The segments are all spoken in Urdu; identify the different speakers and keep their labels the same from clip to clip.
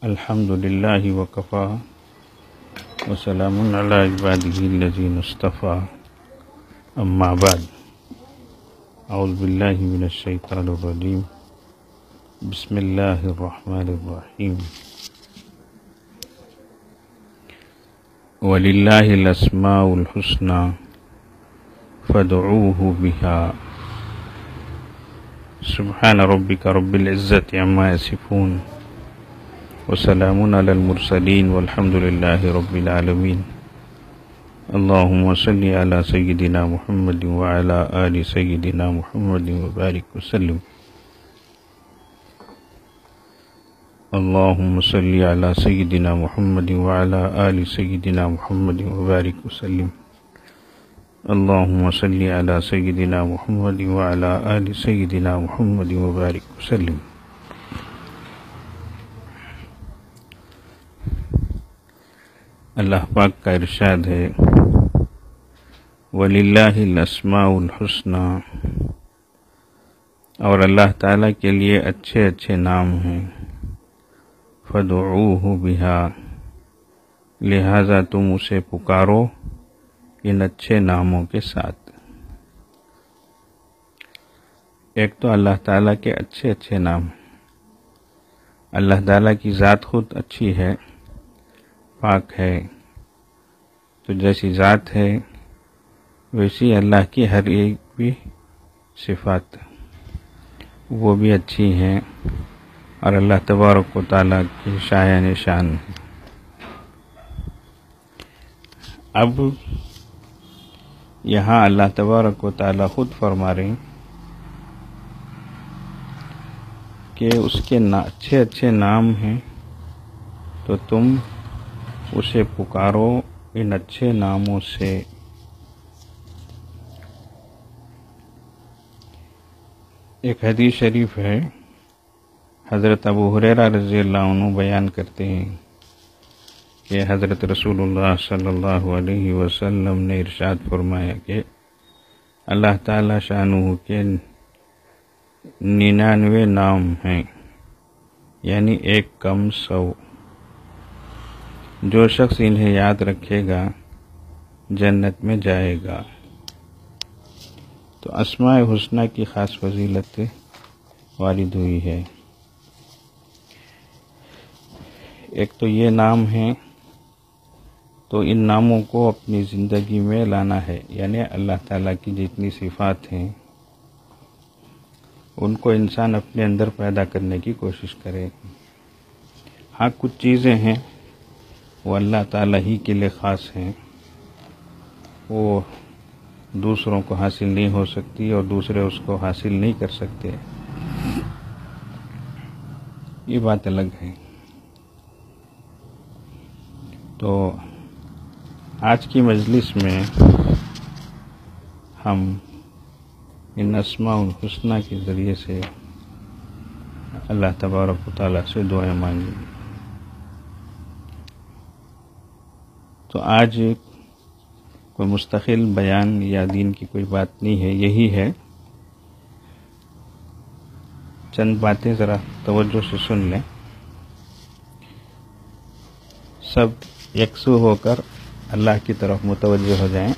Speaker 1: الحمد للہ وکفا وسلام علی عبادہ الذین اصطفى اما بعد اعوذ باللہ من الشیطان الرجیم بسم اللہ الرحمن الرحیم وَلِلَّهِ الْأَسْمَاءُ الْحُسْنَى فَادْعُوهُ بِهَا سبحان ربك رب العزة عما يصفون وسلام على المرسلين والحمد لله رب العالمين اللهم صل على سيدنا محمد وعلى آل سيدنا محمد وبارك وسلم اللهم صل على سيدنا محمد وعلى آل سيدنا محمد وبارك وسلم اللهم صل على سيدنا محمد وعلى آل سيدنا محمد وبارك وسلم اللہ پاک کا ارشاد ہے وَلِلَّهِ الْأَسْمَاءُ الْحُسْنَى، اور اللہ تعالیٰ کے لیے اچھے اچھے نام ہیں، فَادْعُوهُ بِهَا، لہذا تم اسے پکارو ان اچھے ناموں کے ساتھ۔ ایک تو اللہ تعالیٰ کے اچھے اچھے نام، اللہ تعالیٰ کی ذات خود اچھی ہے، پاک ہے، تو جیسی ذات ہے ویسی اللہ کی ہر ایک بھی صفات وہ بھی اچھی ہیں، اور اللہ تبارک و تعالیٰ کی شایان شان ہے۔ اب یہاں اللہ تبارک و تعالیٰ خود فرما رہے ہیں کہ اس کے اچھے اچھے نام ہیں، تو تم اسے پکارو ان اچھے ناموں سے۔ ایک حدیث شریف ہے، حضرت ابو ہریرہ رضی اللہ عنہ بیان کرتے ہیں کہ حضرت رسول اللہ صلی اللہ علیہ وسلم نے ارشاد فرمایا کہ اللہ تعالی شانہ کے 99 نام ہیں، یعنی 1 کم 100۔ جو شخص انہیں یاد رکھے گا جنت میں جائے گا۔ تو اسماء حسنہ کی خاص فضیلت وارد ہوئی ہے۔ ایک تو یہ نام ہیں، تو ان ناموں کو اپنی زندگی میں لانا ہے، یعنی اللہ تعالیٰ کی جتنی صفات ہیں ان کو انسان اپنے اندر پیدا کرنے کی کوشش کرے۔ ہاں کچھ چیزیں ہیں وہ اللہ تعالیٰ ہی کے لیے خاص ہیں، وہ دوسروں کو حاصل نہیں ہو سکتی اور دوسرے اس کو حاصل نہیں کر سکتے، یہ بات الگ ہے۔ تو آج کی مجلس میں ہم ان اسماء الحسنہ کے ذریعے سے اللہ تبارک و تعالیٰ سے دعائیں مانگیں گے۔ تو آج کوئی مستقل بیان یا دین کی کوئی بات نہیں ہے، یہی ہے چند باتیں ذرا توجہ سے سن لیں، سب یکسو ہو کر اللہ کی طرف متوجہ ہو جائیں۔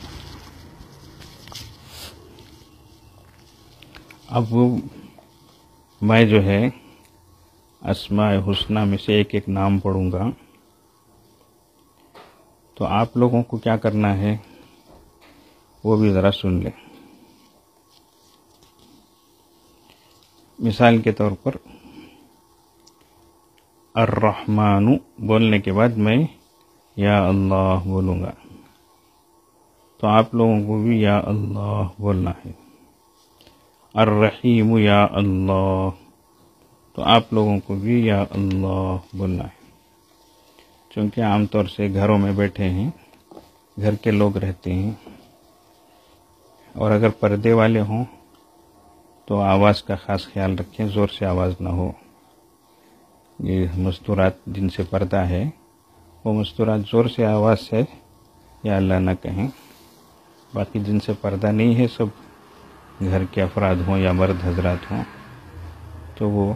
Speaker 1: اب میں جو ہے اسماء حسنہ میں سے ایک ایک نام پڑھوں گا، تو آپ لوگوں کو کیا کرنا ہے وہ بھی ذرا سن لیں۔ مثال کے طور پر الرحمن بولنے کے بعد میں یا اللہ بولوں گا، تو آپ لوگوں کو بھی یا اللہ بولنا ہے۔ الرحیم یا اللہ، تو آپ لوگوں کو بھی یا اللہ بولنا ہے۔ چونکہ عام طور سے گھروں میں بیٹھے ہیں، گھر کے لوگ رہتے ہیں، اور اگر پردے والے ہوں تو آواز کا خاص خیال رکھیں، زور سے آواز نہ ہو۔ یہ مستورات جن سے پردہ ہے وہ مستورات زور سے آواز سے یا اللہ نہ کہیں۔ باقی جن سے پردہ نہیں ہے، سب گھر کے افراد ہوں یا مرد حضرات ہوں، تو وہ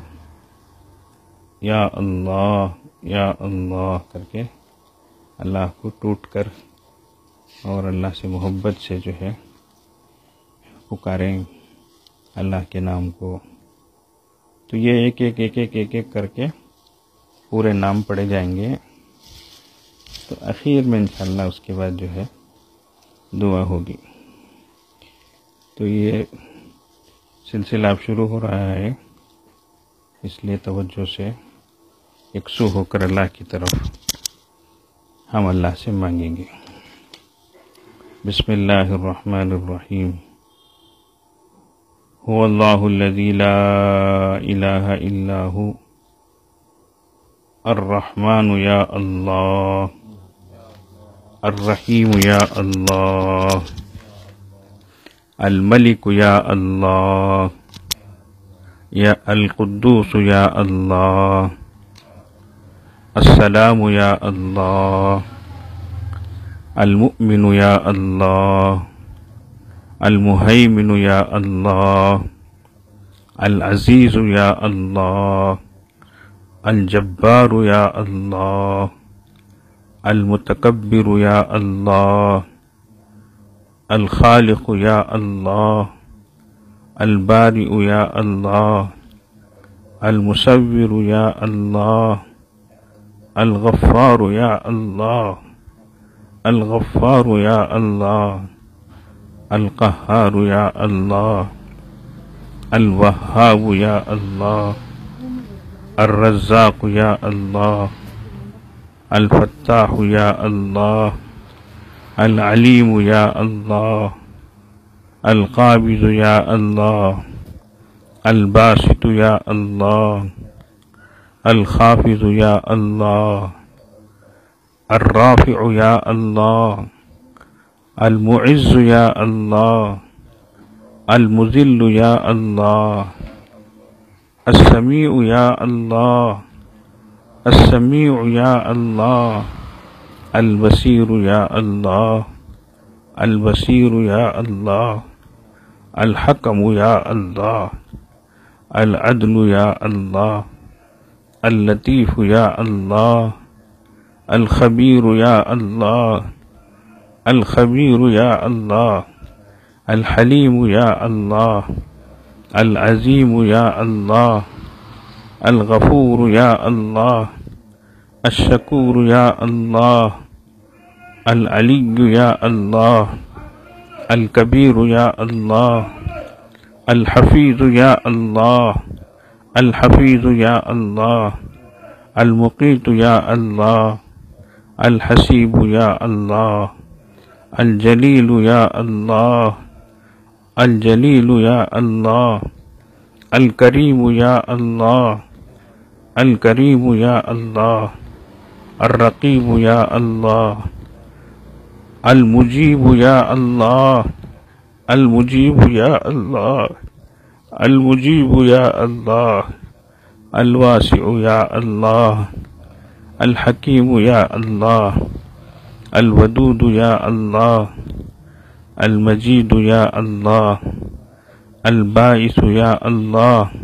Speaker 1: یا اللہ یا اللہ کر کے اللہ کو ٹوٹ کر اور اللہ سے محبت سے جو ہے پکاریں اللہ کے نام کو. تو یہ ایک ایک کر کے پورے نام پڑھے جائیں گے. تو اخیر میں انشاءاللہ اس کے بعد جو ہے دعا ہوگی. تو یہ سلسلہ اب شروع ہو رہا ہے، اس لیے توجہ سے یکسو ہو کر اللہ کی طرف ہم اللہ سے مانگیں گے. بسم اللہ الرحمن الرحیم. هو اللہ الذی لا الہ الا ہو الرحمن یا اللہ، الرحیم یا اللہ، الملک یا اللہ، یا القدوس یا اللہ، السلام یا اللہ، المؤمن یا اللہ، المہیمن یا اللہ، العزیز یا اللہ، الجبار یا اللہ، المتکبر یا اللہ، الخالق یا اللہ، البارئ یا اللہ، المصور یا اللہ، الغفار یا اللہ، الغفار یا اللہ، القہار یا اللہ، الوہاب یا اللہ، الرزاق یا اللہ، الفتاح یا اللہ، العلیم یا اللہ، القابض یا اللہ، الباسط یا اللہ، الخافض یا اللہ، الرافع یا اللہ، المعز یا اللہ، المذل یا اللہ، السمیع یا اللہ، السمیع یا اللہ، البصیر یا اللہ، البصیر یا اللہ، الحکم یا اللہ، العدل یا اللہ، اللطیف یا اللہ، الخبیر یا اللہ، الخبیر یا اللہ، الحلیم یا اللہ، العظیم یا اللہ، الغفور یا اللہ، الشکور یا اللہ، العلی یا اللہ، الکبیر یا اللہ، الحفیظ یا اللہ، الحفیظ یا اللہ، المقیت یا اللہ، الحسیب یا اللہ، الجلیل یا اللہ، الجلیل یا اللہ، الکریم یا اللہ، الکریم یا اللہ، الرقیب یا اللہ، المجیب یا اللہ، المجیب یا اللہ، المجیب یا اللہ، الواسع یا اللہ، الحکیم یا اللہ، الودود یا اللہ، المجید یا اللہ، الباعث یا اللہ،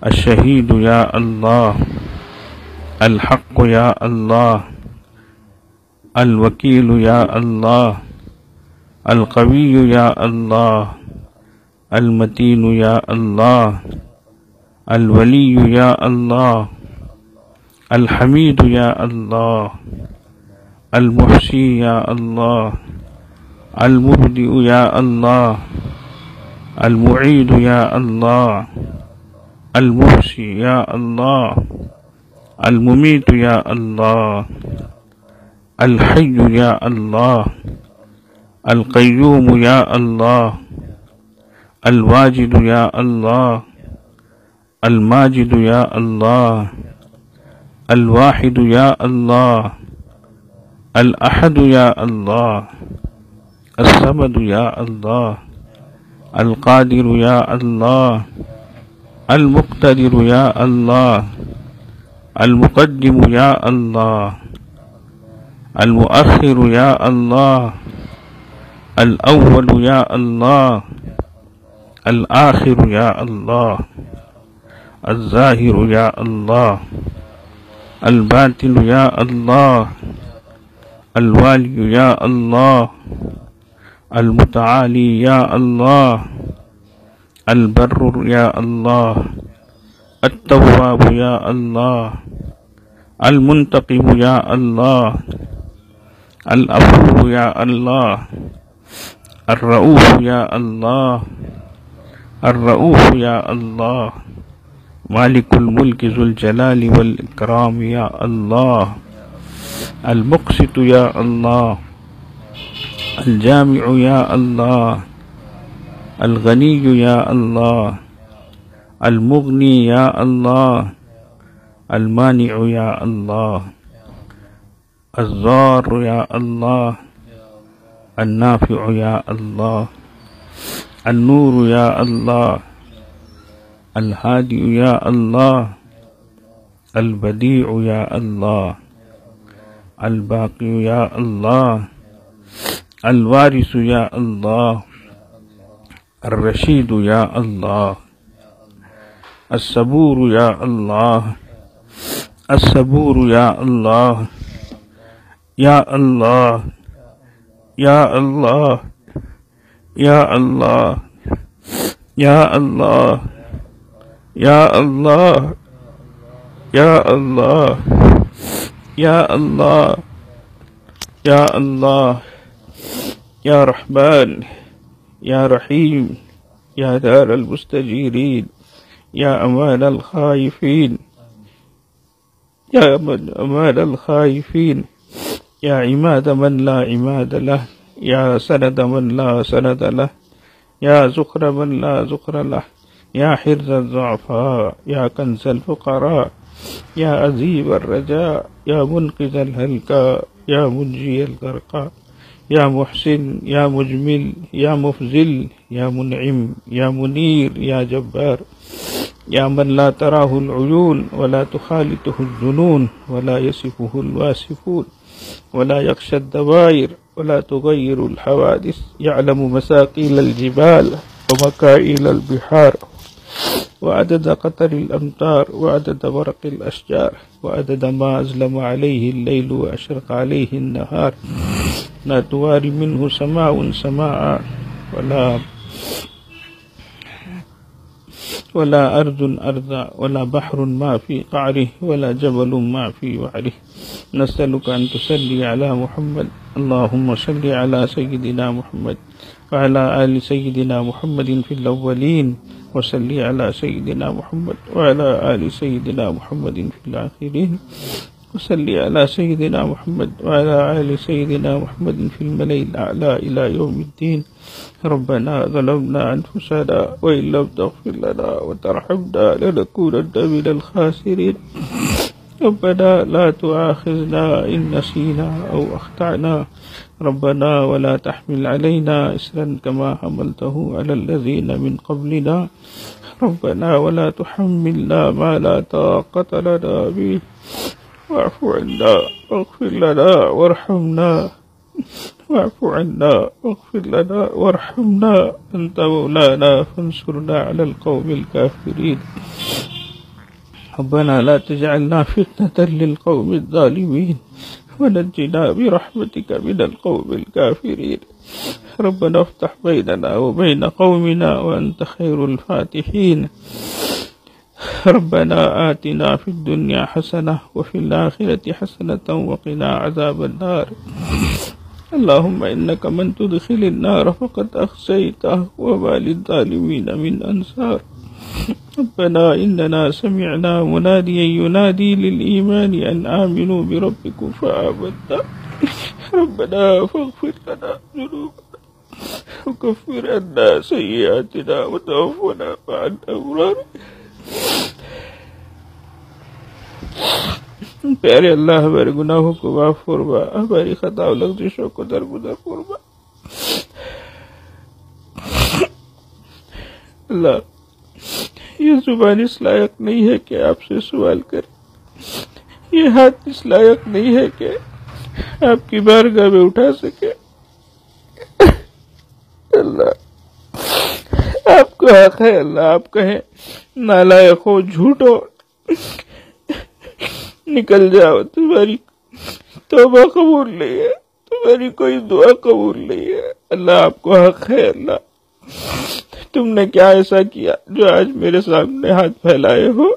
Speaker 1: الشہید یا اللہ، الحق یا اللہ، الوکیل یا اللہ، القوی یا اللہ، المتین یا اللہ، الولی یا اللہ، الحمید یا اللہ، المحصی یا اللہ، المبدئ یا اللہ، المعید یا اللہ، المحصی یا اللہ، الممیت یا اللہ، الحی یا اللہ، القیوم یا اللہ، الواجد یا اللہ، الماجد یا اللہ، الواحد یا اللہ، الاحد یا اللہ، الصمد یا اللہ، القادر یا اللہ، المقتدر یا اللہ، المقدم یا اللہ، المؤخر یا اللہ، الاول یا اللہ، الآخر یا اللہ، الظاہر یا اللہ، الباطل يا الله، الوالي يا الله، المتعالي يا الله، البر يا الله، التواب يا الله، المنتقم يا الله، العفو يا الله، الرؤوف يا الله، الرؤوف يا الله، مالك الملك ذو الجلال والإكرام يا الله، المقسط يا الله، الجامع يا الله، الغني يا الله، المغني يا الله، المانع يا الله، الضار يا الله، النافع يا الله، النور يا الله، الهادي يا الله، البديع يا الله، الباقي يا الله، الوارث يا الله، الرشيد يا الله، الصبور يا الله، الصبور يا الله، يا الله، يا الله، يا الله، يا الله، يا الله، يا الله، يا الله، يا الله، يا رحمن، يا رحيم، يا دار المستجيرين، يا أمان الخائفين، يا من أمان الخائفين، يا عماد من لا عماد له، يا سند من لا سند له، يا زخر من لا زخر له، يا حرز الضعفاء، يا كنز الفقراء، يا أذيب الرجاء، يا منقذ الهلكاء، يا منجي الغرقاء، يا محسن، يا مجمل، يا مفزل، يا منعم، يا منير، يا جبار، يا من لا تراه العيون ولا تخالطه الظنون ولا يصفه الواصفون ولا يخشى الدوائر ولا تغير الحوادث، يعلم مساقيل الجبال ومكائل البحار، وعدد قطر الأمطار، وعدد ورق الأشجار، وعدد ما أظلم عليه الليل وأشرق عليه النهار، لا تواري منه سماء سماء ولا أرض أرضا، ولا بحر ما في قعره، ولا جبل ما في وعره. نسألك أن تصلي على محمد، اللهم صل على سيدنا محمد وعلى آل سيدنا محمد في الأولين، وصل على سيدنا محمد وعلى آل سيدنا محمد في الآخرين، وصل على سيدنا محمد وعلى آل سيدنا محمد في الملأ الأعلى إلى يوم الدين. ربنا ظلمنا أنفسنا وإن لم تغفر لنا وترحمنا لنكونن من الخاسرين. ربنا لا تؤاخذنا إن نسينا أو أخطأنا، ربنا ولا تحمل علينا إصرا كما حملته على الذين من قبلنا، ربنا ولا تحملنا ما لا طاقة لنا به، واعف عنا واغفر لنا وارحمنا، واعف عنا واغفر لنا وارحمنا، أنت مولانا فانصرنا على القوم الكافرين. ربنا لا تجعلنا فتنة للقوم الظالمين، ونجنا برحمتك من القوم الكافرين. ربنا افتح بيننا وبين قومنا وأنت خير الفاتحين. ربنا آتنا في الدنيا حسنة وفي الآخرة حسنة وقنا عذاب النار. اللهم إنك من تدخل النار فقد أخزيته وما للظالمين من أنصار. ربنا إننا سمعنا مناديا ينادي للإيمان أن آمنوا بربكم فآمنا. ربنا فاغفر لنا ذنوبنا وكفر عنا سيئاتنا وتوفنا مع الأبرار. پیارے اللہ ہمارے گناہوں کو معاف فرما، ہماری خطا و لغزشوں کو درگزر فرما۔ اللہ یہ زبان اس لائق نہیں ہے کہ آپ سے سوال کرے، یہ ہاتھ اس لائق نہیں ہے کہ آپ کی بارگاہ میں اٹھا سکے۔ اللہ آپ کو حق ہے، اللہ آپ کہیں نالائق ہو، جھوٹ ہو، نکل جاؤ، تمہاری توبہ قبول نہیں ہے، تمہاری کوئی دعا قبول نہیں ہے۔ اللہ آپ کو حق ہے، اللہ تم نے کیا ایسا کیا جو آج میرے سامنے ہاتھ پھیلائے ہو؟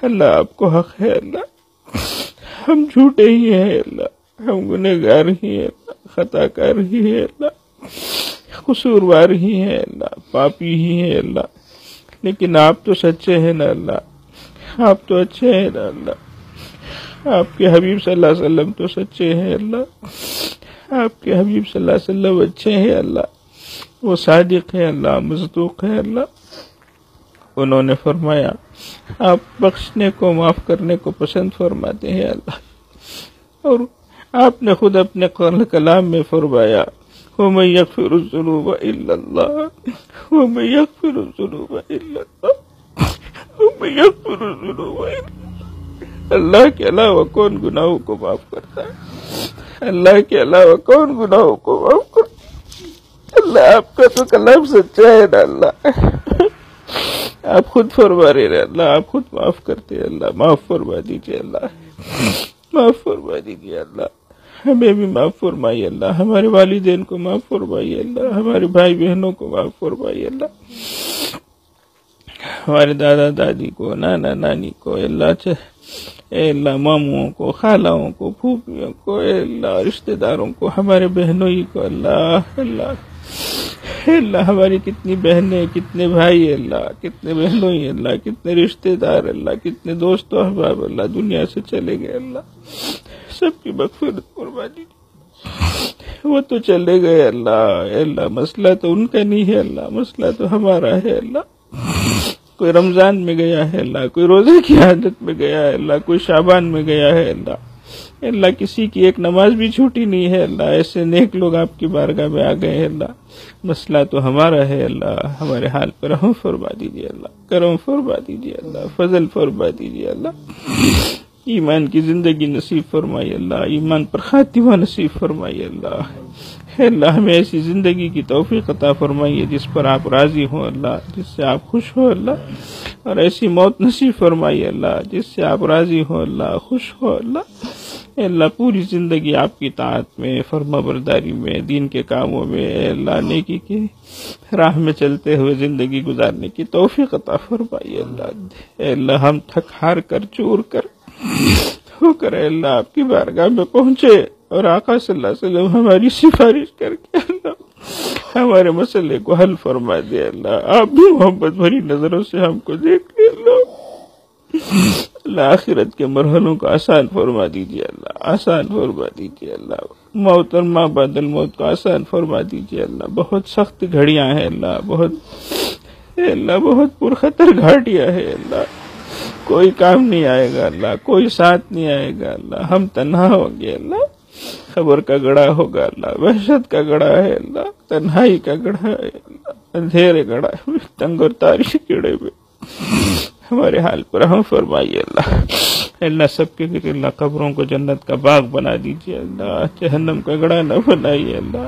Speaker 1: اللہ آپ کو حق ہے، اللہ ہم جھوٹے ہی ہیں اللہ، ہم گنہگار ہی ہیں اللہ، خطا کار ہی ہیں اللہ، قصوروار ہی ہیں اللہ، پاپی ہی ہیں اللہ، لیکن آپ تو سچے ہیں نا اللہ، آپ تو اچھے ہیں نا اللہ، آپ کے حبیب صلی اللہ علیہ وسلم تو سچے ہیں اللہ، آپ کے حبیب صلی اللہ علیہ وسلم اچھے ہیں اللہ، وہ صادق ہے اللہ، مصدوق ہے اللہ۔ انہوں نے فرمایا آپ بخشنے کو، معاف کرنے کو پسند فرماتے ہیں اللہ، اور آپ نے خود اپنے کلام میں فرمایا وَمَن يَغْفِرُ الذُّنُوبَ إِلَّا اللَّهُ وَمَن يَغْفِرُ الذُّنُوبَ إِلَّا اللَّهُ وَمَن يَغْفِرُ الذُّنُوبَ إِلَّا اللہ کے علاوہ کون گناہوں کو معاف کرتا ہے؟ اللہ کے علاوہ کون گناہوں کو معاف کرتا ہے؟ اللہ آپ کا تو کلام سچا ہے نا اللہ، آپ خود فرما رہے ہیں اللہ، آپ خود معاف کرتے ہیں اللہ، معاف فرما دیجیے اللہ، معاف فرما دیجیے اللہ، ہمیں بھی معاف فرمائیے اللہ، ہمارے والدین کو معاف فرمائیے اللہ، ہمارے بھائی بہنوں کو معاف فرمائیے اللہ، ہمارے دادا دادی کو، نانا نانی کو اللہ، اے اللہ ماموں کو، خالاؤں کو، پھوپھیوں کو، اے اللہ رشتہ داروں کو، ہمارے بہنوں ہی کو اللہ، اللہ ہماری کتنی بہنیں، کتنے بھائی اللہ، کتنے بہنوں ہی اللہ، کتنے رشتہ دار اللہ، کتنے دوست و احباب اللہ دنیا سے چلے گئے اللہ، سب کی مغفرت فرما دیجیے، وہ تو چلے گئے اللہ، اے اللہ مسئلہ تو ان کا نہیں ہے اللہ، مسئلہ تو ہمارا ہے اللہ، کوئی رمضان میں گیا ہے اللہ، کوئی روزے کی عادت میں گیا ہے اللہ، کوئی شعبان میں گیا ہے اللہ، اللہ کسی کی ایک نماز بھی چھوٹی نہیں ہے اللہ، ایسے نیک لوگ آپ کی بارگاہ میں آ گئے ہیں اللہ، مسئلہ تو ہمارا ہے اللہ، ہمارے حال پر رحم فرما دیجیے اللہ، کرم فرما دیجیے اللہ، فضل فرما دیجیے اللہ، ایمان کی زندگی نصیب فرمائیے اللہ، ایمان پر خاتمہ نصیب فرمائیے اللہ، اللہ ہمیں ایسی زندگی کی توفیق عطا فرمائیے جس پر آپ راضی ہوں اللہ، جس سے آپ خوش ہو اللہ، اور ایسی موت نصیب فرمائیے اللہ جس سے آپ راضی ہو اللہ، خوش ہو اللہ، اے اللہ پوری زندگی آپ کی طاعت میں، فرما برداری میں، دین کے کاموں میں، اے اللہ نیکی کی راہ میں چلتے ہوئے زندگی گزارنے کی توفیق عطا فرمائیے اللہ، اے اللہ ہم تھک ہار کر چور کر ہو کر اے اللہ آپ کی بارگاہ میں پہنچے، اور آقا صلی اللہ علیہ وسلم ہماری سفارش کر کے اللہ ہمارے مسئلے کو حل فرما دے اللہ، آپ بھی محبت بھری نظروں سے ہم کو دیکھ لے اللہ، آخرت کے مرحلوں کو آسان فرما دیجیے اللہ، آسان فرما دیجیے اللہ، موت اور ماں بعد الموت کو آسان فرما دیجیے اللہ، بہت سخت گھڑیاں ہیں اللہ، بہت پرخطر گھاٹیاں ہیں اللہ، کوئی کام نہیں آئے گا اللہ، کوئی ساتھ نہیں آئے گا اللہ، ہم تنہا ہوں گے اللہ، خبر کا گڑھا ہوگا اللہ، وحشت کا گڑھا ہے اللہ، تنہائی کا گڑھا ہے اللہ، اندھیرے گڑھا ہے، تنگ اور تاریخ گڑھے میں ہمارے حال پر رحم فرمائیے اللہ، اللہ سب کے لیے اللہ قبروں کو جنت کا باغ بنا دیجیے اللہ، جہنم کا گڑھا نہ بنائیے اللہ،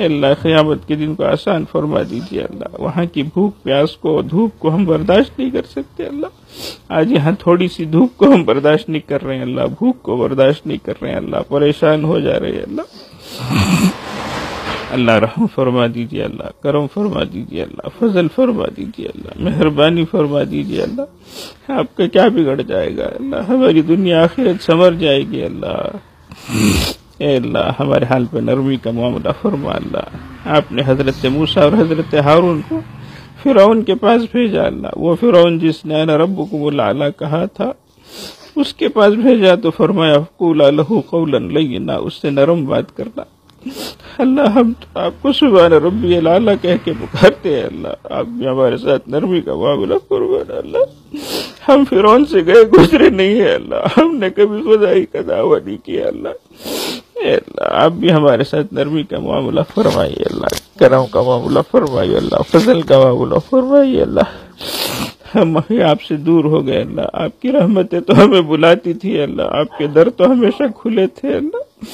Speaker 1: اللہ قیامت کے دن کو آسان فرما دیجیے اللہ، وہاں کی بھوک پیاس کو، دھوپ کو ہم برداشت نہیں کر سکتے اللہ، آج یہاں تھوڑی سی دھوپ کو ہم برداشت نہیں کر رہے ہیں اللہ، بھوک کو برداشت نہیں کر رہے ہیں اللہ، پریشان ہو جا رہے ہیں اللہ، اللہ رحم فرما دیجیے اللہ، کرم فرما دیجیے اللہ، فضل فرما دیجیے اللہ، مہربانی فرما دیجیے اللہ، آپ کا کیا بگڑ جائے گا اللہ، ہماری دنیا آخرت سنور جائے گی اللہ، اے اللہ ہمارے حال پہ نرمی کا معاملہ فرما اللہ، آپ نے حضرت موسیٰ اور حضرت ہارون کو فرعون کے پاس بھیجا اللہ، وہ فرعون جس نے انا ربکم الاعلی کہا تھا اس کے پاس بھیجا تو فرمایا قولا لہ قولا لینا، اس سے نرم بات کرنا، اللہ ہم آپ کو سبحان ربی الاعلی کہہ کے پکارتے ہیں اللہ، آپ بھی ہمارے ساتھ نرمی کا معاملہ فرمانا اللہ، ہم فرعون سے گئے گزرے نہیں ہیں اللہ، ہم نے کبھی خدائی کا دعویٰ نہیں کیا اللہ، اے اللہ آپ بھی ہمارے ساتھ نرمی کا معاملہ فرمائیے اللہ، کرم کا معاملہ فرمائیے اللہ، فضل کا معاملہ فرمائیے اللہ، ہم آپ سے دور ہو گئے اللہ، آپ کی رحمتیں تو ہمیں بلاتی تھی اللہ، آپ کے در تو ہمیشہ کھلے تھے اللہ،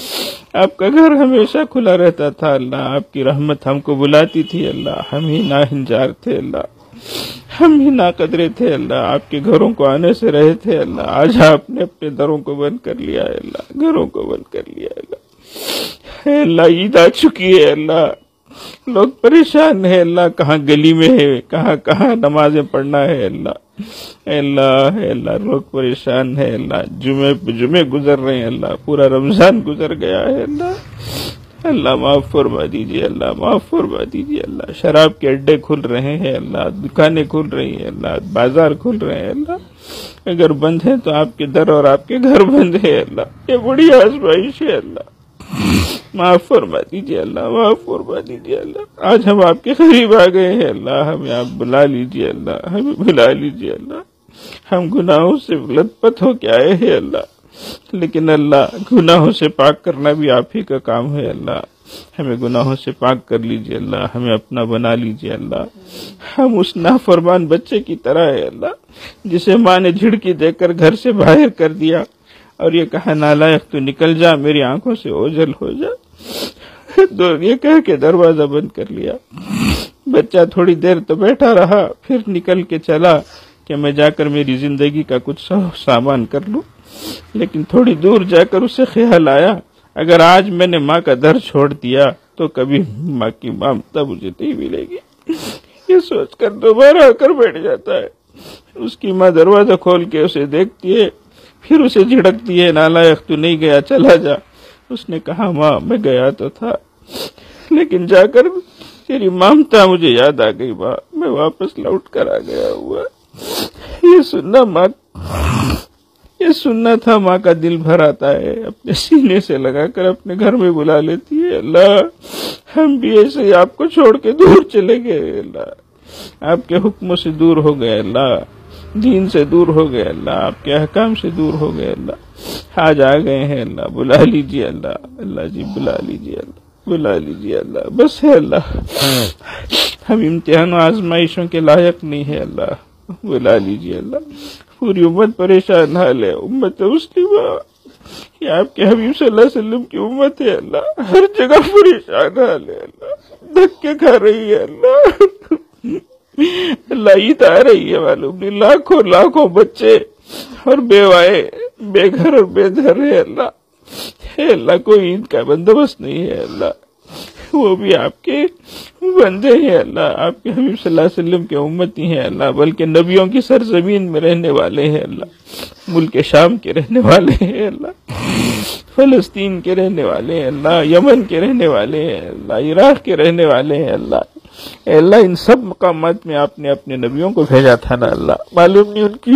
Speaker 1: آپ کا گھر ہمیشہ کھلا رہتا تھا اللہ، آپ کی رحمت ہم کو بلاتی تھی اللہ، ہم ہی ناہنجار تھے اللہ، ہم ہی ناقدرے تھے اللہ، آپ کے گھروں کو آنے سے رہے تھے اللہ، آج آپ نے اپنے دروں کو بند کر لیا ہے اللہ، گھروں کو بند کر لیا ہے اللہ۔ اے اللہ عید آ چکی ہے اللہ، لوگ پریشان ہیں اللہ، کہاں گلی میں ہے، کہاں نمازیں پڑھنا ہے اللہ، اے اللہ لوگ پریشان ہیں اللہ، جمعے گزر رہے ہیں اللہ، پورا رمضان گزر گیا ہے اللہ معاف فرما دیجیے اللہ، معاف فرما دیجیے اللہ۔ شراب کے اڈے کھل رہے ہیں اللہ، دکانیں کھل رہی ہیں اللہ، بازار کھل رہے ہیں اللہ، اگر بند ہیں تو آپ کے در اور آپ کے گھر بند ہیں اللہ، یہ بڑی آزمائش ہے اللہ، معاف فرما دیجیے اللہ، معاف فرما دیجیے اللہ۔ آج ہم آپ کے قریب آ گئے ہیں اللہ، ہمیں آپ بلا لیجیے اللہ، ہمیں بلا لیجیے اللہ۔ ہم گناہوں سے لت پت ہو کے آئے ہیں اللہ، لیکن اللہ گناہوں سے پاک کرنا بھی آپ ہی کا کام ہے اللہ، ہمیں گناہوں سے پاک کر لیجیے اللہ، ہمیں اپنا بنا لیجیے اللہ۔ ہم اس نافرمان بچے کی طرح ہے اللہ، جسے ماں نے جھڑکی دے کر گھر سے باہر کر دیا اور یہ کہا نالائق تو نکل جا، میری آنکھوں سے اوجھل ہو جا، یہ کہہ کے دروازہ بند کر لیا۔ بچہ تھوڑی دیر تو بیٹھا رہا، پھر نکل کے چلا کہ میں جا کر میری زندگی کا کچھ سامان کر لوں، لیکن تھوڑی دور جا کر اسے خیال آیا اگر آج میں نے ماں کا در چھوڑ دیا تو کبھی ماں کی ممتا مجھے نہیں ملے گی، یہ سوچ کر دوبارہ آ کر بیٹھ جاتا ہے۔ اس کی ماں دروازہ کھول کے اسے دیکھتی ہے، پھر اسے جھڑکتی ہے نالائق تو نہیں گیا، چلا جا۔ اس نے کہا ماں میں گیا تو تھا، لیکن جا کر تیری ممتا مجھے یاد آ گئی ماں، میں واپس لوٹ کر آ گیا ہوا۔ یہ سننا تھا، ماں کا دل بھر آتا ہے، اپنے سینے سے لگا کر اپنے گھر میں بلا لیتی ہے۔ اللہ ہم بھی ایسے ہی آپ کو چھوڑ کے دور چلے گئے اللہ، آپ کے حکموں سے دور ہو گئے اللہ، دین سے دور ہو گئے اللہ، آپ کے احکام سے دور ہو گئے اللہ، آج آ گئے ہیں اللہ، بلا لیجیے اللہ، اللہ جی بلا لیجیے اللہ، بلا لیجیے اللہ، بس ہے اللہ، ہم امتحان و آزمائشوں کے لائق نہیں ہے اللہ، بلا لیجیے اللہ۔ پوری امت پریشان حال ہے، امت مسلمہ، یہ آپ کے حبیب صلی اللہ علیہ وسلم کی امت ہے اللہ، ہر جگہ پریشان حال ہے اللہ، دھکے کھا رہی ہے اللہ، اللہ عید آ رہی ہے معلوم نہیں، لاکھوں بچے اور بیوائے بے گھر اور بے دھر ہے اللہ، اے اللہ کوئی عید کا بندوبست نہیں ہے اللہ، وہ بھی آپ کے بندے ہیں اللہ، آپ کے حبیب صلی اللہ علیہ وسلم کے امتی ہیں اللہ، بلکہ نبیوں کی سرزمین میں رہنے والے ہیں اللہ، ملک شام کے رہنے والے ہیں اللہ، فلسطین کے رہنے والے ہیں اللہ، یمن کے رہنے والے ہیں اللہ، عراق کے رہنے والے ہیں اللہ، اے اللہ ان سب مقامات میں آپ نے اپنے نبیوں کو بھیجا تھا نا اللہ، معلوم نہیں ان کی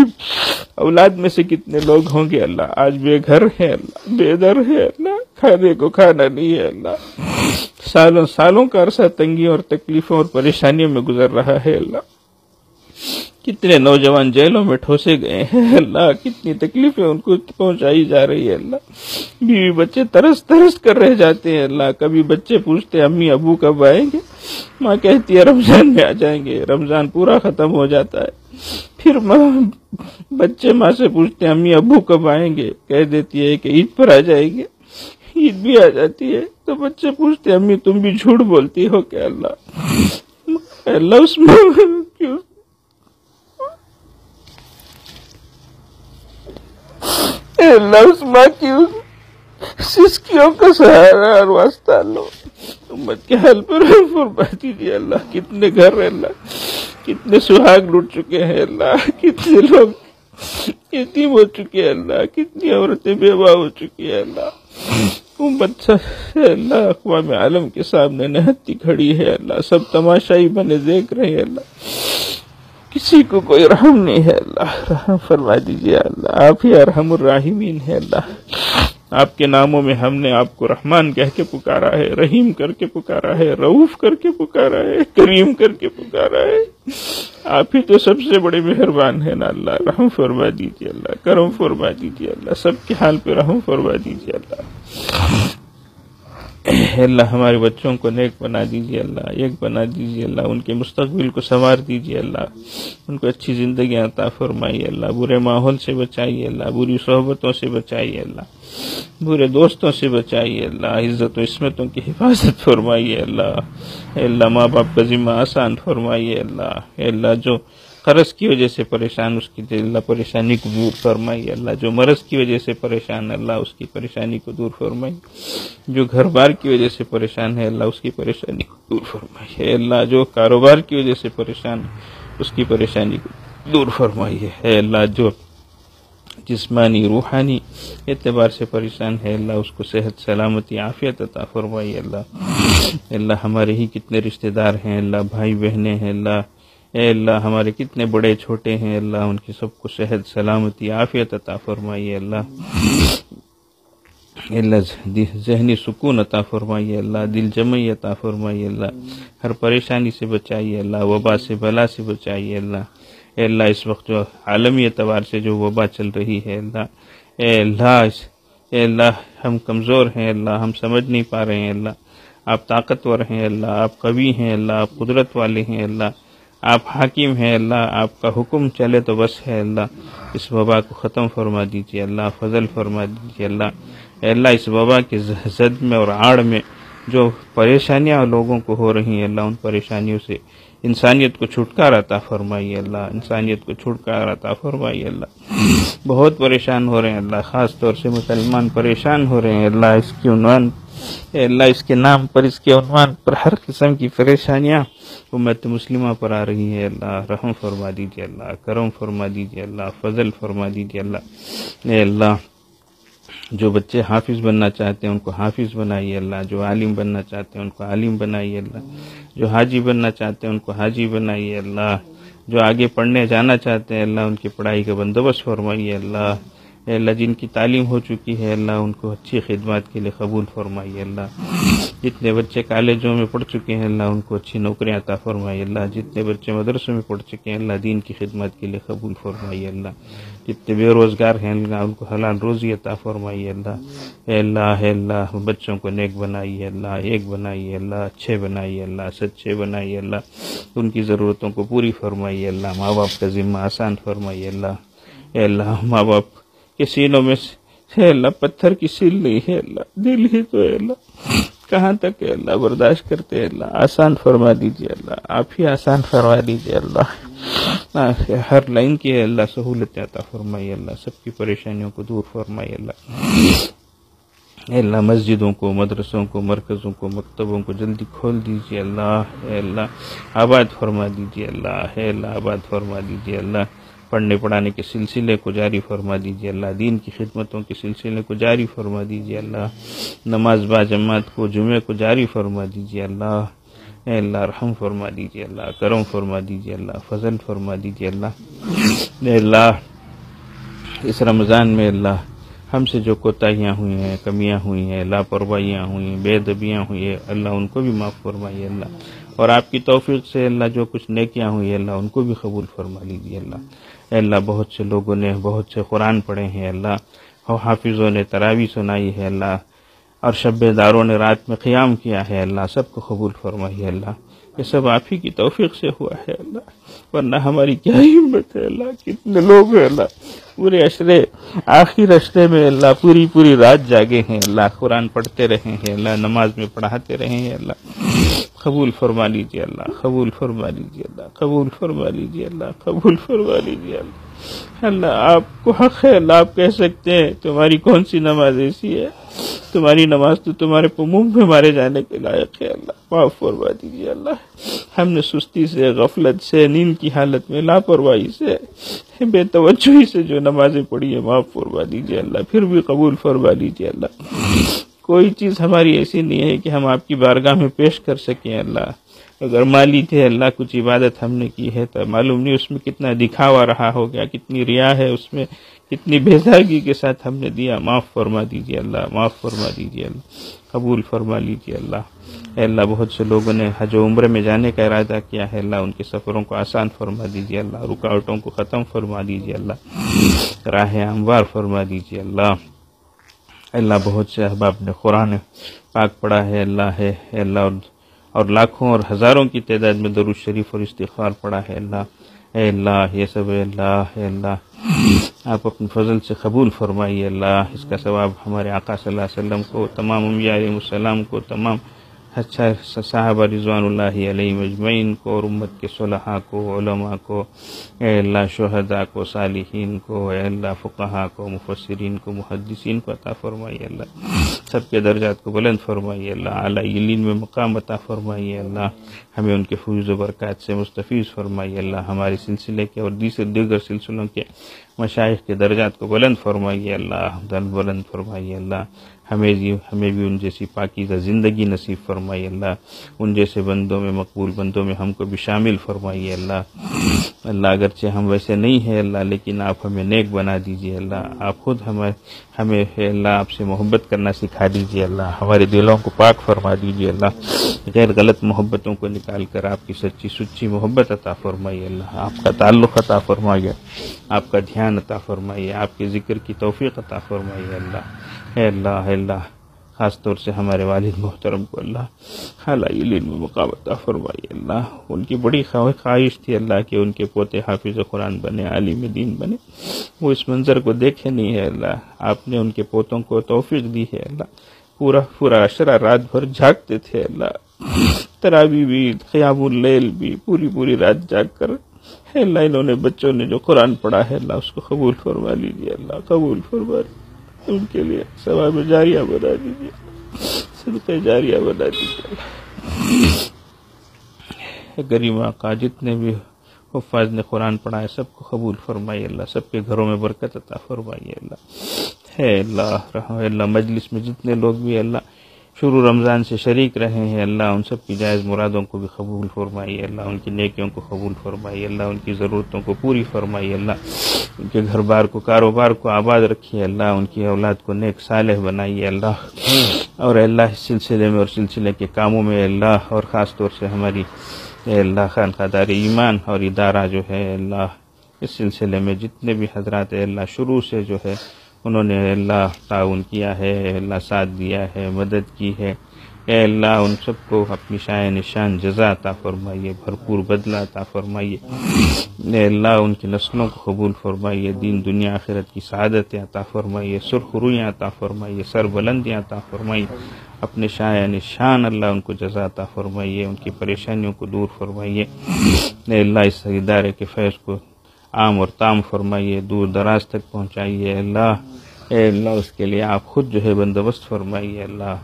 Speaker 1: اولاد میں سے کتنے لوگ ہوں گے اللہ، آج بے گھر ہے اللہ، بے در ہے اللہ، کھانے کو کھانا نہیں ہے اللہ، سالوں کا عرصہ تنگیوں اور تکلیفوں اور پریشانیوں میں گزر رہا ہے اللہ، کتنے نوجوان جیلوں میں ٹھوسے گئے ہیں اللہ، کتنی تکلیفیں ان کو پہنچائی جا رہی ہے اللہ، بیوی بچے ترس کر رہ جاتے ہیں اللہ، کبھی بچے پوچھتے ہیں امی ابو کب آئیں گے، ماں کہتی ہے رمضان میں آ جائیں گے، رمضان پورا ختم ہو جاتا ہے، پھر بچے ماں سے پوچھتے ہیں امی ابو کب آئیں گے، کہہ دیتی ہے کہ عید پر آ جائیں گے، عید بھی آ جاتی ہے تو بچے پوچھتے ہیں امی تم بھی جھوٹ بولتی ہو کیا اللہ اس میں کیوں اللہ اس ماں کی سسکیوں کا سہارا اور واسطہ لو، امت کے حال پر فرما دیجیے اللہ، کتنے گھر اللہ، کتنے سہاگ لوٹ چکے ہیں اللہ، کتنے لوگ یتیم ہو چکے ہیں اللہ، کتنی عورتیں بیوہ ہو چکی ہیں اللہ، امت سے اللہ اقوام عالم کے سامنے نہتی کھڑی ہے اللہ، سب تماشائی بنے دیکھ رہے ہیں اللہ، کسی کو کوئی رحم نہیں ہے اللہ، رحم فرما دیجیے اللہ، آپ ہی ارحم الراحمین ہے اللہ، آپ کے ناموں میں ہم نے آپ کو رحمان کہہ کے پکارا ہے، رحیم کر کے پکارا ہے، رؤوف کر کے پکارا ہے، کریم کر کے پکارا ہے، آپ ہی تو سب سے بڑے مہربان ہیں نا اللہ، رحم فرما دیجیے اللہ، کرم فرما دیجیے اللہ، سب کے حال پہ رحم فرما دیجیے اللہ۔ اللہ ہمارے بچوں کو نیک بنا دیجیے اللہ، ایک بنا دیجیے اللہ، ان کے مستقبل کو سنوار دیجیے اللہ، ان کو اچھی زندگیاں عطا فرمائیے اللہ، برے ماحول سے بچائیے اللہ، بری صحبتوں سے بچائیے اللہ، برے دوستوں سے بچائیے اللہ، عزت و عصمتوں کی حفاظت فرمائیے اللہ، اے اللہ ماں باپ کا ذمہ آسان فرمائیے اللہ، اے اللہ جو قرض کی وجہ سے پریشان اس کی اللہ پریشانی کو دور فرمائیے اللہ، جو مرض کی وجہ سے پریشان اللہ اس کی پریشانی کو دور فرمائیے، جو گھر بار کی وجہ سے پریشان ہے اللہ اس کی پریشانی کو دور فرمائیے، اے اللہ جو کاروبار کی وجہ سے پریشان اس کی پریشانی کو دور فرمائیے، اے اللہ جو جسمانی روحانی اعتبار سے پریشان ہے اللہ اس کو صحت سلامتی عافیت عطا فرمائیے اللہ، اللہ ہمارے ہی کتنے رشتہ دار ہیں اللہ، بھائی بہنیں ہیں اللہ، اے اللہ ہمارے کتنے بڑے چھوٹے ہیں اللہ، ان کی سب کو صحت سلامتی عافیت عطا فرمائیے اللہ، اللہ ذہنی سکون عطا فرمائیے اللہ، دل جمعی عطا فرمائیے اللہ، ہر پریشانی سے بچائیے اللہ، وبا سے بلا سے بچائیے اللہ، اے اللہ اس وقت جو عالمی اعتبار سے جو وبا چل رہی ہے اللہ، اے اللہ ہم کمزور ہیں اللہ، ہم سمجھ نہیں پا رہے ہیں اللہ، آپ طاقتور ہیں اللہ، آپ قوی ہیں اللہ، آپ قدرت والے ہیں اللہ، آپ حاکم ہیں اللہ، آپ کا حکم چلے تو بس ہے اللہ، اس وبا کو ختم فرما دیجیے اللہ، فضل فرما دیجیے اللہ، اے اللہ اس وبا کے زد میں اور آڑ میں جو پریشانیاں لوگوں کو ہو رہی ہیں اللہ، ان پریشانیوں سے انسانیت کو چھٹکارا عطا فرمائیے اللہ، انسانیت کو چھٹکارا عطا فرمائیے اللہ، بہت پریشان ہو رہے ہیں اللہ، خاص طور سے مسلمان پریشان ہو رہے ہیں اللہ، اس کی عنوان اے اللہ اس کے نام پر اس کے عنوان پر ہر قسم کی پریشانیاں امت مسلمہ پر آ رہی ہے اللہ، رحم فرما دیجیے اللہ، کرم فرما دیجیے اللہ، فضل فرما دیجیے اللہ، اے اللہ جو بچے حافظ بننا چاہتے ہیں ان کو حافظ بنائیے اللہ، جو عالم بننا چاہتے ہیں ان کو عالم بنائیے اللہ، جو حاجی بننا چاہتے ہیں ان کو حاجی بنائیے اللہ، جو آگے پڑھنے جانا چاہتے ہیں اللہ ان کی پڑھائی کا بندوبست فرمائیے اللہ، اے اللہ جن کی تعلیم ہو چکی ہے اللہ ان کو اچھی خدمات کے لیے قبول فرمائیے اللہ، جتنے بچے کالجوں میں پڑھ چکے ہیں اللہ ان کو اچھی نوکریاں عطا فرمائیے اللہ، جتنے بچے مدرسوں میں پڑھ چکے ہیں اللہ دین کی خدمت کے لیے قبول فرمائیے اللہ، جتنے بے روزگار ہیں اللہ ان کو حلال روزی عطا فرمائیے اللہ، اے اللہ بچوں کو نیک بنائیے اللہ، ایک بنائیے اللہ، اچھے بنائیے اللہ، سچے بنائیے اللہ، ان کی ضرورتوں کو پوری فرمائیے اللہ، ماں باپ کا ذمہ آسان فرمائیے اللہ، اے اللہ ماں باپ کے سینوں میں ہے اللہ پتھر کی سیل نہیں ہے اللہ، دل ہی تو ہے اللہ، کہاں تک ہے اللہ برداشت کرتے ہیں اللہ، آسان فرما دیجیے اللہ، آپ ہی آسان فرما دیجیے اللہ، ہر لائن کی ہے اللہ سہولت عطا فرمائیے اللہ، سب کی پریشانیوں کو دور فرمائیے اللہ، اے اللہ مسجدوں کو مدرسوں کو مرکزوں کو مکتبوں کو جلدی کھول دیجیے اللہ، اے اللہ آباد فرما دیجیے اللہ، اے اللہ آباد فرما دیجیے اللہ، پڑھنے پڑھانے کے سلسلے کو جاری فرما دیجیے اللہ، دین کی خدمتوں کے سلسلے کو جاری فرما دیجیے اللہ، نماز با جماعت کو جمعے کو جاری فرما دیجیے اللہ، اے اللہ رحم فرما دیجیے اللہ، کرم فرما دیجیے اللہ، فضل فرما دیجیے اللہ، اے اللہ اس رمضان میں اللہ ہم سے جو کوتاہیاں ہوئی ہیں، کمیاں ہوئی ہیں، لاپرواہیاں ہوئی ہیں، بے ادبیاں ہوئی ہیں اللہ ان کو بھی معاف فرمائیے اللہ، اور آپ کی توفیق سے اللہ جو کچھ نیکیاں ہوئی ہیں اللہ ان کو بھی قبول فرما لیجیے اللہ، اے اللہ بہت سے لوگوں نے بہت سے قرآن پڑھے ہیں اللہ، حافظوں نے تراویح سنائی ہے اللہ، اور شب داروں نے رات میں قیام کیا ہے اللہ، سب کو قبول فرمائیے اللہ، یہ سب آپ ہی کی توفیق سے ہوا ہے اللہ، ورنہ ہماری کیا ہمت ہے اللہ، کتنے لوگ ہیں اللہ پورے عشرے آخر عشرے میں اللہ پوری رات جاگے ہیں اللہ، قرآن پڑھتے رہے ہیں اللہ، نماز میں پڑھاتے رہے ہیں اللہ، قبول فرما لیجیے اللہ، قبول فرما لیجیے اللہ، قبول فرما لیجیے اللہ، قبول فرما لیجیے اللہ، اللہ آپ کو حق ہے اللہ، آپ کہہ سکتے ہیں تمہاری کون سی نماز ایسی ہے، تمہاری نماز تو تمہارے منہ میں مارے جانے کے لائق ہے اللہ، معاف فرما دیجیے اللہ، ہم نے سستی سے غفلت سے نیند کی حالت میں لاپرواہی سے بے توجہی سے جو نمازیں پڑھی ہیں معاف فرما دیجیے اللہ، پھر بھی قبول فرما لیجیے اللہ، کوئی چیز ہماری ایسی نہیں ہے کہ ہم آپ کی بارگاہ میں پیش کر سکیں اللہ، اگر مالی تھے اللہ کچھ عبادت ہم نے کی ہے تو معلوم نہیں اس میں کتنا دکھاوا رہا ہو گیا، کتنی ریا ہے اس میں، کتنی بیزارگی کے ساتھ ہم نے دیا، معاف فرما دیجیے اللہ، معاف فرما دیجیے اللہ، قبول فرما لیجیے اللہ، اے اللہ بہت سے لوگوں نے حج و عمرے میں جانے کا ارادہ کیا ہے اللہ، ان کے سفروں کو آسان فرما دیجیے اللہ، رکاوٹوں کو ختم فرما دیجیے اللہ، راہ ہموار فرما دیجیے اللہ، اللہ بہت سے احباب نے قرآن پاک پڑھا ہے اللہ ہے اللہ، اور لاکھوں اور ہزاروں کی تعداد میں درود شریف اور استغفار پڑھا ہے اللہ، اے اللہ یہ سب اے اللہ ہے اللہ آپ اپنے فضل سے قبول فرمائیے اللہ، اس کا ثواب ہمارے آقا صلی اللہ علیہ وسلم کو، تمام انبیاء علیہ السلام کو، تمام اچھا صحابہ رضوان اللہ علیہ مجمعین کو، اور امت کے صلحاء کو، علماء کو، اے اللہ شہداء کو، صالحین کو، اے اللہ فقہاء کو، مفسرین کو، محدثین کو عطا فرمائیے اللہ، سب کے درجات کو بلند فرمائیے اللہ، اعلیٰ علین میں مقام عطا فرمائیے اللہ، ہمیں ان کے فیض و برکات سے مستفیض فرمائیے اللہ، ہمارے سلسلے کے اور دیگر سلسلوں کے مشائخ کے درجات کو بلند فرمائیے اللہ، بلند فرمائیے اللہ، ہمیں بھی ان جیسی پاکیزہ زندگی نصیب فرمائیے اللہ، ان جیسے بندوں میں، مقبول بندوں میں ہم کو بھی شامل فرمائیے اللہ، اللہ اگرچہ ہم ویسے نہیں ہیں اللہ، لیکن آپ ہمیں نیک بنا دیجیے اللہ، آپ خود ہمیں اللہ آپ سے محبت کرنا سکھا دیجیے اللہ، ہمارے دلوں کو پاک فرما دیجیے اللہ، غیر غلط محبتوں کو نکال کر آپ کی سچی سچی محبت عطا فرمائیے اللہ، آپ کا تعلق عطا فرمائیے، آپ کا دھیان عطا فرمائیے، آپ کے ذکر کی توفیق عطا فرمائیے اللہ، اے اللہ اے اللہ، خاص طور سے ہمارے والد محترم کو اللہ اعلیٰ علم میں مقام عطا فرمائیے اللہ، ان کی بڑی خواہش تھی اللہ کہ ان کے پوتے حافظ قرآن بنے، عالم دین بنے، وہ اس منظر کو دیکھے نہیں ہے اللہ، آپ نے ان کے پوتوں کو توفیق دی ہے اللہ، پورا عشرہ رات بھر جاگتے تھے اللہ، تراویح بھی، قیام اللیل بھی، پوری رات جاگ کر اللہ انہوں نے بچوں نے جو قرآن پڑھا ہے اللہ اس کو قبول فرما لیجیے اللہ، قبول فرما ان کے لیے ثواب جاریہ بنا دیجیے، صدقہ جاریہ بنا دیجیے اللہ، کریم آقا جتنے بھی حفاظ نے قرآن پڑھا ہے سب کو قبول فرمائیے اللہ، سب کے گھروں میں برکت عطا فرمائیے اللہ، ہے اللہ رحم اللہ، مجلس میں جتنے لوگ بھی اللہ شروع رمضان سے شریک رہے ہیں اللہ، ان سب کی جائز مرادوں کو بھی قبول فرمائیے اللہ، ان کی نیکیوں کو قبول فرمائیے اللہ، ان کی ضرورتوں کو پوری فرمائیے اللہ، ان کے گھر بار کو، کاروبار کو آباد رکھیے اللہ، ان کی اولاد کو نیک صالح بنائیے اللہ، اور اللہ اس سلسلے میں اور سلسلے کے کاموں میں اللہ، اور خاص طور سے ہماری اے اللہ خانقاہ دار ایمان اور ادارہ جو ہے اللہ، اس سلسلے میں جتنے بھی حضرات اے اللہ شروع سے جو ہے انہوں نے اللہ تعاون کیا ہے، اللہ ساتھ دیا ہے، مدد کی ہے، اے اللہ ان سب کو اپنی شائع نشان جزا عطا فرمائیے، بھرپور بدلہ عطا فرمائیے، اے اللہ ان کی نسلوں کو قبول فرمائیے، دین دنیا آخرت کی سعادتیں عطا فرمائیے، سرخ رویاں عطا فرمائیے، سر بلندیاں عطا فرمائیے، اپنے شائع نشان اللہ ان کو جزا عطا فرمائیے، ان کی پریشانیوں کو دور فرمائیے، اے اللہ اس ادارے کے فیض کو عام اور تام فرمائیے، دور دراز تک پہنچائیے اللہ، اے اللہ اس کے لیے آپ خود جو ہے بندوبست فرمائیے اللہ،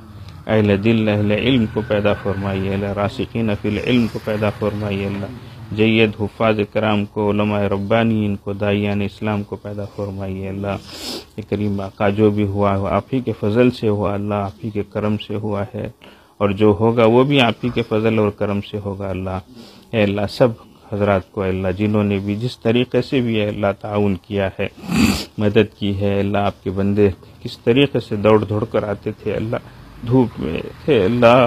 Speaker 1: اہل دل اہل علم کو پیدا فرمائیے اللہ، راسخین فی العلم کو پیدا فرمائیے اللہ، جید حفاظ کرام کو، علماء ربانیین کو، داعیان اسلام کو پیدا فرمائیے اللہ، کریم آقا جو بھی ہوا وہ آپ ہی کے فضل سے ہوا اللہ، آپ ہی کے کرم سے ہوا ہے، اور جو ہوگا وہ بھی آپ ہی کے فضل اور کرم سے ہوگا اللہ، اے اللہ سب حضرات کو اللہ جنہوں نے بھی جس طریقے سے بھی ہے اللہ تعاون کیا ہے، مدد کی ہے اللہ، آپ کے بندے کس طریقے سے دوڑ کر آتے تھے اللہ، دھوپ میں تھے اللہ،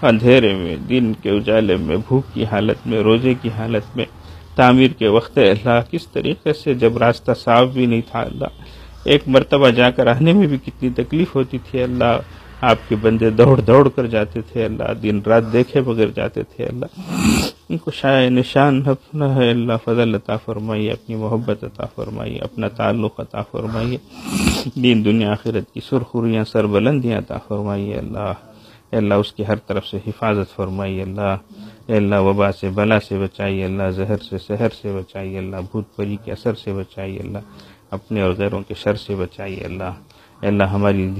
Speaker 1: اندھیرے میں، دن کے اجالے میں، بھوک کی حالت میں، روزے کی حالت میں، تعمیر کے وقت اللہ کس طریقے سے، جب راستہ صاف بھی نہیں تھا اللہ، ایک مرتبہ جا کر آنے میں بھی کتنی تکلیف ہوتی تھی اللہ، آپ کے بندے دوڑ کر جاتے تھے اللہ، دن رات دیکھے بغیر جاتے تھے اللہ، ان کو شائع نشان اپنا ہے اللہ فضل عطا فرمائیے، اپنی محبت عطا فرمائیے، اپنا تعلق عطا فرمائیے، دین دنیا آخرت کی سرخریاں سر بلندیاں عطا فرمائیے اللہ، اے اللہ اس کی ہر طرف سے حفاظت فرمائیے اللہ، اے اللہ وبا سے بلا سے بچائیے اللہ، زہر سے سحر سے بچائیے اللہ، بھوت پری کے اثر سے بچائیے اللہ، اپنے اور غیروں کے شر سے بچائیے اللہ، اے اللہ ہماری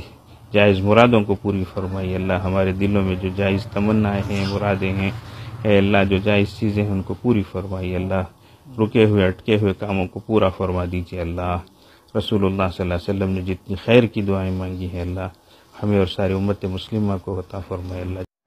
Speaker 1: جائز مرادوں کو پوری فرمائیے اللہ، ہمارے دلوں میں جو جائز تمنائیں ہیں، مرادیں ہیں، اے اللہ جو جائز چیزیں ہیں ان کو پوری فرمائیے اللہ، رکے ہوئے اٹکے ہوئے کاموں کو پورا فرما دیجیے اللہ، رسول اللہ صلی اللہ علیہ وسلم نے جتنی خیر کی دعائیں مانگی ہیں اللہ، ہمیں اور ساری امت مسلمہ کو عطا فرمائے اللہ۔